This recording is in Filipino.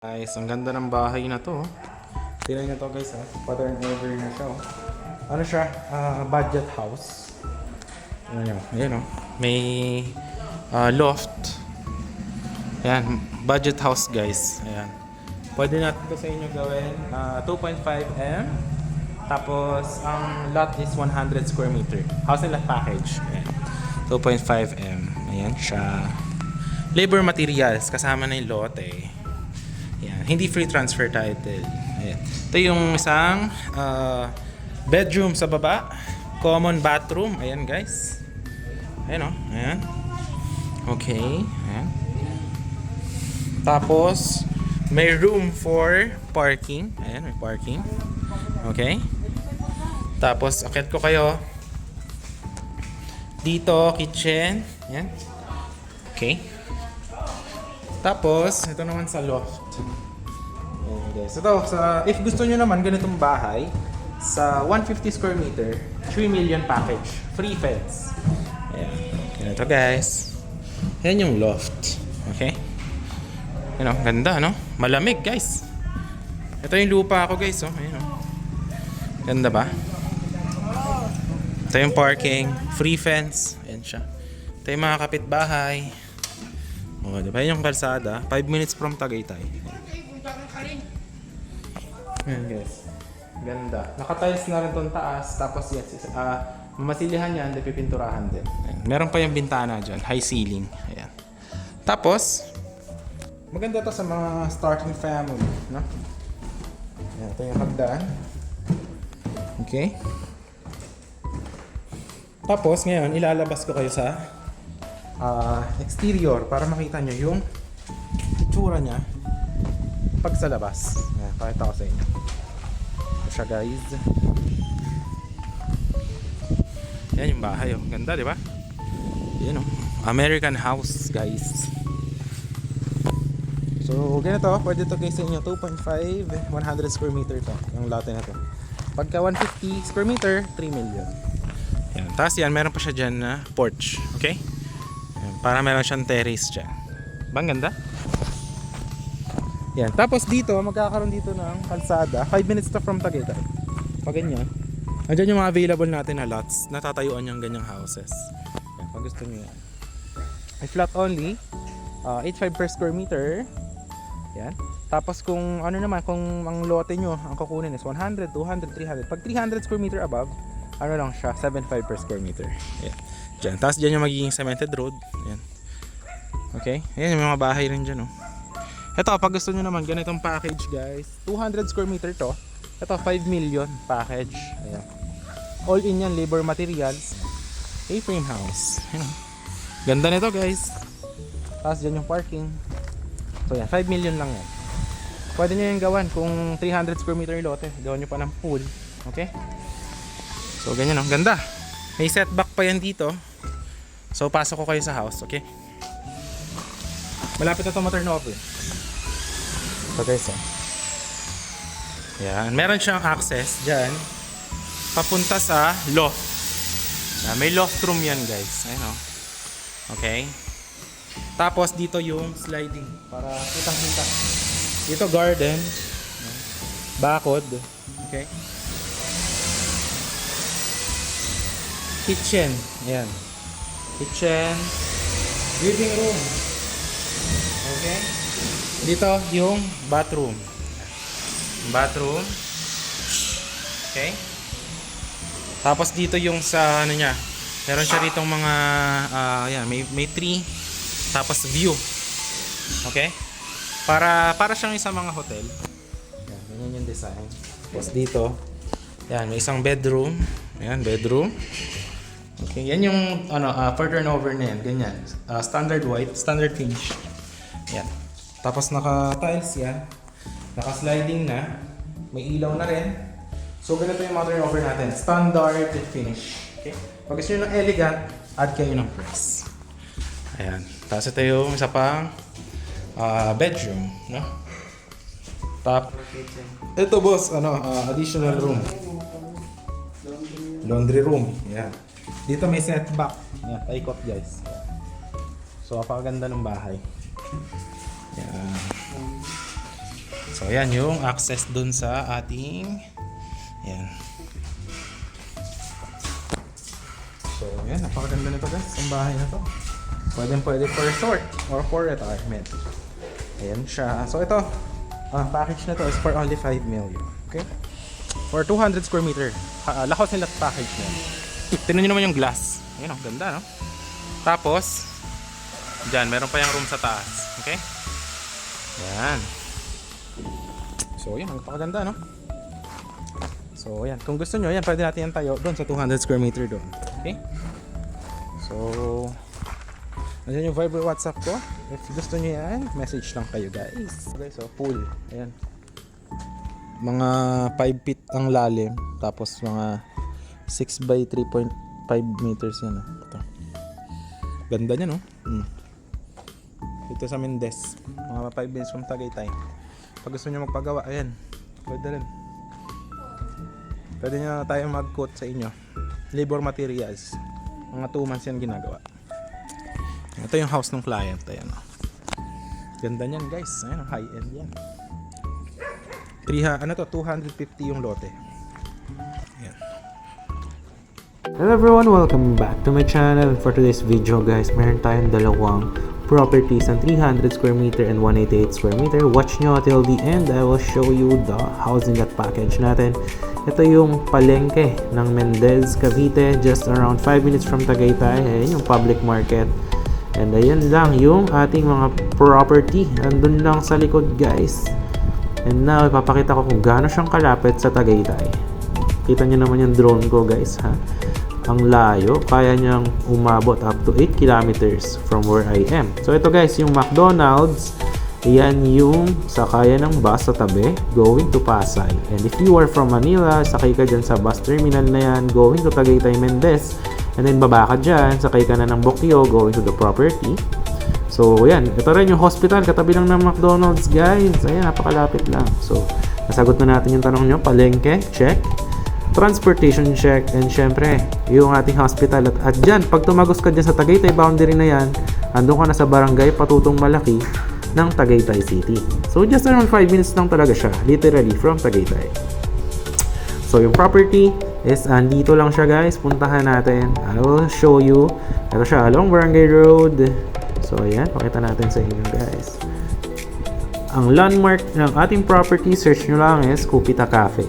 Guys, ang ganda ng bahay na to. Tingnan nyo to guys ha. Pattern over na siya. Ano siya? Budget house. Tingnan nyo. Ayan o. May loft. Ayan. Budget house guys. Ayan. Pwede natin to sa inyo gawin. 2.5M. Tapos, ang lot is 100 square meter. House and lot package. Ayan. 2.5M. Ayan siya. Labor materials. Kasama na yung lote. Yan. Hindi free transfer title. Ayan. Ito yung isang bedroom sa baba. Common bathroom. Ayan guys. Ayan o. Ayan. Okay. Ayan. Tapos, may room for parking. Ayan, may parking. Okay. Tapos, akit ko kayo. Dito, kitchen. Ayan. Okay. Tapos, ito naman sa loft. Ayan guys. Ito, if gusto nyo naman ganitong bahay, sa 150 square meter, 3 million package. Free fence. Ayan. Ganito guys. Ayan yung loft. Okay? Ayan o, ganda no? Malamig guys. Ito yung lupa ako guys. Oh. Ayan o. Ganda ba? Ito yung parking. Free fence. Ayan siya. Ito yung mga kapitbahay. O, diba yun yung kalsada? 5 minutes from Tagaytay. Ayan guys. Ganda. Naka-tiles na rin itong taas. Tapos yes, mamasilihan yan, hindi pipinturahan din. Ayan. Meron pa yung bintana dyan. High ceiling. Ayan. Tapos, maganda to sa mga starting family. No? Ayan, ito yung hagdan. Okay. Tapos, ngayon, ilalabas ko kayo sa exterior para makita nyo yung itsura niya pag sa labas. Ayan, pakita ko sa inyo. Ito siya guys. Yan yung bahay oh. Ganda di ba? Yan oh. American house guys. So ganito, pwede to guys sa inyo 2.5 100 square meter to. Yung lote na to. Pagka 150 square meter 3 million. Yan. Tapos yan, meron pa siya dyan na porch. Okay? Para meron siyang terrace dyan. Bang ganda? Yan. Tapos dito, magkakaroon dito ng kalsada. 5 minutes to from Tagaytay. Pag ganyan. Andyan yung mga available natin na lots. Natatayuan yung ganyang houses. Yan. Pag gusto nyo yan. Ay flat only. 8.5 per square meter. Yan. Tapos kung ano naman, kung ang lote nyo, ang kukunin is 100, 200, 300. Pag 300 square meter above, ano lang siya, 7.5 per square meter. Yan. Diyan. Tapos dyan yung magiging cemented road. Ayan. Okay. Ayan yung mga bahay rin dyan. Oh. Ito, pag gusto nyo naman, ganitong package guys. 200 square meter to. Ito, 5 million package. Ayan. All in yan, labor materials. A-frame house. Ayan. Ganda nito guys. Tapos dyan yung parking. So yan, 5 million lang yan. Pwede nyo yung gawan kung 300 square meter yung lote. Gawan nyo pa ng pool. Okay? So ganyan, oh. Ganda. May setback pa yan dito. So pasok ko kayo sa house, okay? Malapit na ito ma-turnover. So guys, oh. Yan, meron siyang access dyan papunta sa loft. Yan, may loft room yan guys. Ayun oh. Okay. Tapos dito yung sliding para kitang-kita. Dito garden. Bakod. Okay. Kitchen. Ayan. Kitchen. Living room. Okay. Dito yung bathroom. Bathroom. Okay. Tapos dito yung sa ano niya. Meron siya ditong mga ayan, may tree. Tapos view. Okay? Para siyang isang mga hotel. Ayan, ganyan yung design. Tapos dito, ayan, may isang bedroom. Ayan, bedroom. Okay, yan yung for turnover na yan, ganyan. Standard white, standard finish. Yan. Tapos naka-tiles yan. Naka-sliding na. May ilaw na rin. So ganito yung mga turnover natin. Standard finish. Okay? Pag gusto nyo ng elegant, add kayo ng press. Ayan. Tapos ito yung isa pang bedroom. No? Ito boss, additional room. Laundry room. Ayan. Dito may setback. Ayan, paikot guys. So, napakaganda ng bahay. Ayan. So, ayan yung access dun sa ating ayan. So, ayan. Napakaganda nito guys. Ang bahay na to. Pwede for resort or for retirement. Ayan siya. So, ito. Package na to is for only 5 million. Okay? For 200 square meter. Lakos nila package na. Tignan nyo naman yung glass. Ayan, ang ganda, no? Tapos, dyan, meron pa yung room sa taas. Okay? Ayan. So, ayan, napakaganda, no? So, ayan. Kung gusto nyo, ayan, pwede natin yan tayo doon sa 200 square meter doon. Okay? So, nandiyan yung Viber WhatsApp ko. If gusto nyo yan, message lang kayo, guys. Okay, so, pool. Ayan. Mga 5 feet ang lalim. Tapos, mga 6 by 3.5 meters yan. Ito. Ganda niya, no? Ito sa Mendez. Mga 5 minutes from Tagaytay. Pag gusto nyo magpagawa, ayan. Pwede rin. Pwede nyo tayo mag-quote sa inyo. Labor materials. Mga 2 months yan ginagawa. Ito yung house ng client. Ayan, no? Ganda niyan, guys. Ayan, high-end yan. 250 yung lote. Ayan. Hello everyone, welcome back to my channel. For today's video guys, meron tayong dalawang properties ng 300 square meter and 188 square meter. Watch nyo till the end. I will show you the housing lot package natin. Ito yung palengke ng Mendez, Cavite, just around 5 minutes from Tagaytay. Ayan yung public market. And ayan lang yung ating mga property. Andun lang sa likod guys. And now, ipapakita ko kung gaano siyang kalapit sa Tagaytay. Kita nyo naman yung drone ko guys ha. Ang layo, kaya niyang umabot up to 8 kilometers from where I am. So ito guys, yung McDonald's, yan yung sakaya ng bus sa tabi, going to Pasay. And if you are from Manila, sakay ka dyan sa bus terminal na yan, going to Tagaytay Mendez. And then baba ka dyan, sakay ka na ng Bokyo, going to the property. So yan, ito rin yung hospital, katabi lang ng McDonald's guys. Ayan, napakalapit lang. So, nasagot na natin yung tanong nyo, palengke, check. Transportation check, and syempre yung ating hospital at dyan, pag tumagos ka dyan sa Tagaytay boundary na yan, andun ka na sa barangay Patutong Malaki ng Tagaytay City. So just around 5 minutes lang talaga siya, literally from Tagaytay. So yung property is andito lang siya guys, puntahan natin. I will show you. Ito siya along Barangay Road. So ayan, pakita natin sa inyo guys. Ang landmark ng ating property, search nyo lang is Cupita Cafe.